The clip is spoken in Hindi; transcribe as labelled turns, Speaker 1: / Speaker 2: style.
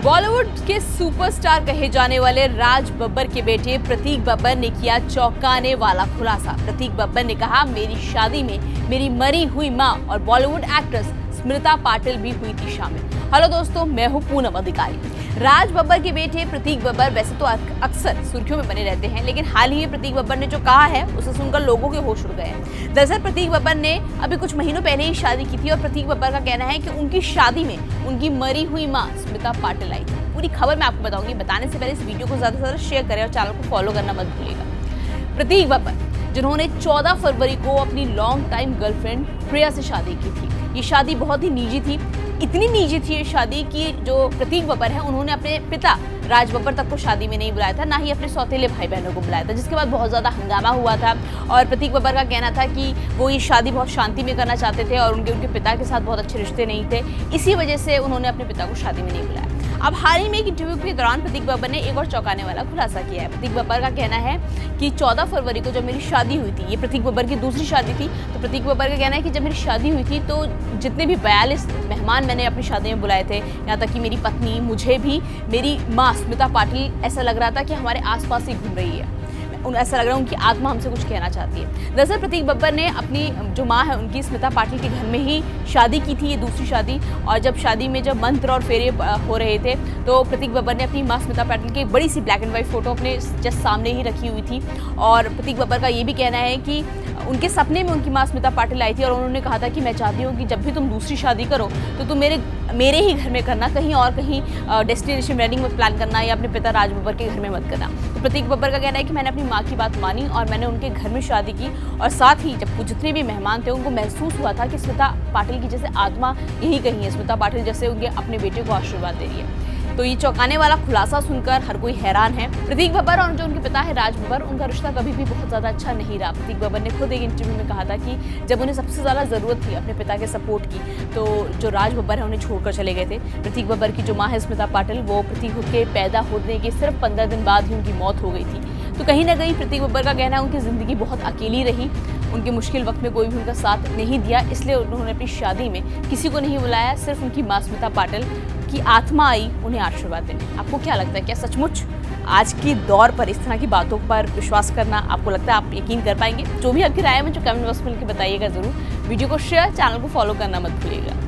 Speaker 1: बॉलीवुड के सुपरस्टार कहे जाने वाले राज बब्बर के बेटे प्रतीक बब्बर ने किया चौंकाने वाला खुलासा। प्रतीक बब्बर ने कहा, मेरी शादी में मेरी मरी हुई मां और बॉलीवुड एक्ट्रेस स्मृता पाटिल भी हुई थी शामिल। हेलो दोस्तों, मैं हूं पूनम अधिकारी। राज बब्बर के बेटे प्रतीक बब्बर वैसे तो अक्सर सुर्खियों में बने रहते हैं, लेकिन हाल ही में प्रतीक बब्बर ने जो कहा है उसे सुनकर लोगों के होश उड़ गए हैं। दरअसल प्रतीक बब्बर ने अभी कुछ महीनों पहले ही शादी की थी और प्रतीक बब्बर का कहना है कि उनकी शादी में उनकी मरी हुई मां स्मृता पाटिल आई थी। पूरी खबर मैं आपको बताऊंगी। बताने से पहले इस वीडियो को ज्यादा से ज्यादा शेयर करें और चैनल को फॉलो करना मत भूलिएगा। प्रतीक बब्बर जिन्होंने 14 फरवरी को अपनी लॉन्ग टाइम गर्लफ्रेंड प्रिया से शादी की थी। ये शादी बहुत ही निजी थी, इतनी निजी थी ये शादी कि जो प्रतीक बब्बर है उन्होंने अपने पिता राज बब्बर तक को शादी में नहीं बुलाया था, ना ही अपने सौतेले भाई बहनों को बुलाया था, जिसके बाद बहुत ज़्यादा हंगामा हुआ था। और प्रतीक बब्बर का कहना था कि वो ये शादी बहुत शांति में करना चाहते थे और उनके पिता के साथ बहुत अच्छे रिश्ते नहीं थे, इसी वजह से उन्होंने अपने पिता को शादी में नहीं बुलाया। अब हाल ही में एक इंटरव्यू के दौरान प्रतीक बब्बर ने एक और चौंकाने वाला खुलासा किया है। प्रतीक बब्बर का कहना है कि 14 फरवरी को जब मेरी शादी हुई थी, ये प्रतीक बब्बर की दूसरी शादी थी, तो प्रतीक बब्बर का कहना है कि जब मेरी शादी हुई थी तो जितने भी 42 मेहमान मैंने अपनी शादी में बुलाए थे, यहाँ तक कि मेरी पत्नी, मुझे भी मेरी माँ स्मृता पाटिल, ऐसा लग रहा था कि हमारे आसपास ही घूम रही है। ऐसा लग रहा है उनकी आत्मा हमसे कुछ कहना चाहती है। दरअसल प्रतीक बब्बर ने अपनी जो माँ है उनकी स्मृता पाटिल के घर में ही शादी की थी, ये दूसरी शादी। और जब शादी में जब मंत्र और फेरे हो रहे थे तो प्रतीक बब्बर ने अपनी माँ स्मृता पाटिल की एक बड़ी सी ब्लैक एंड व्हाइट फोटो अपने जस्ट सामने ही रखी हुई थी। और प्रतीक बब्बर का ये भी कहना है कि उनके सपने में उनकी माँ स्मृता पाटिल आई थी और उन्होंने कहा था कि मैं चाहती हूँ कि जब भी तुम दूसरी शादी करो तो तुम मेरे ही घर में करना, कहीं और कहीं डेस्टिनेशन वेडिंग में प्लान करना या अपने पिता राज बब्बर के घर में मत करना। तो प्रतीक बब्बर का कहना है कि मैंने अपनी माँ की बात मानी और मैंने उनके घर में शादी की, और साथ ही जब जितने भी मेहमान थे उनको महसूस हुआ था कि स्मृता पाटिल की जैसे आत्मा यही कहीं है, स्मृता पाटिल जैसे उनके अपने बेटे को आशीर्वाद दे रही है। तो ये चौंकाने वाला खुलासा सुनकर हर कोई हैरान है। प्रतीक बब्बर और जो उनके पिता है राज बब्बर, उनका रिश्ता कभी भी बहुत ज़्यादा अच्छा नहीं रहा। प्रतीक बब्बर ने खुद एक इंटरव्यू में कहा था कि जब उन्हें सबसे ज़्यादा ज़रूरत थी अपने पिता के सपोर्ट की, तो जो राज बब्बर है उन्हें छोड़कर चले गए थे। प्रतीक बब्बर की जो माँ है स्मृता पाटिल, वो प्रतीक के पैदा होने के सिर्फ 15 दिन बाद ही उनकी मौत हो गई थी। तो कहीं ना कहीं प्रतीक बब्बर का कहना है उनकी ज़िंदगी बहुत अकेली रही, उनके मुश्किल वक्त में कोई भी उनका साथ नहीं दिया, इसलिए उन्होंने अपनी शादी में किसी को नहीं बुलाया, सिर्फ उनकी माँ स्मृता पाटिल की आत्मा आई उन्हें आशीर्वाद देने। आपको क्या लगता है, क्या सचमुच आज की दौर पर इस तरह की बातों पर विश्वास करना आपको लगता है आप यकीन कर पाएंगे? जो भी आपकी राय है मुझे कमेंट बॉक्स में लिख के बताइएगा जरूर। वीडियो को शेयर, चैनल को फॉलो करना मत भूलिएगा।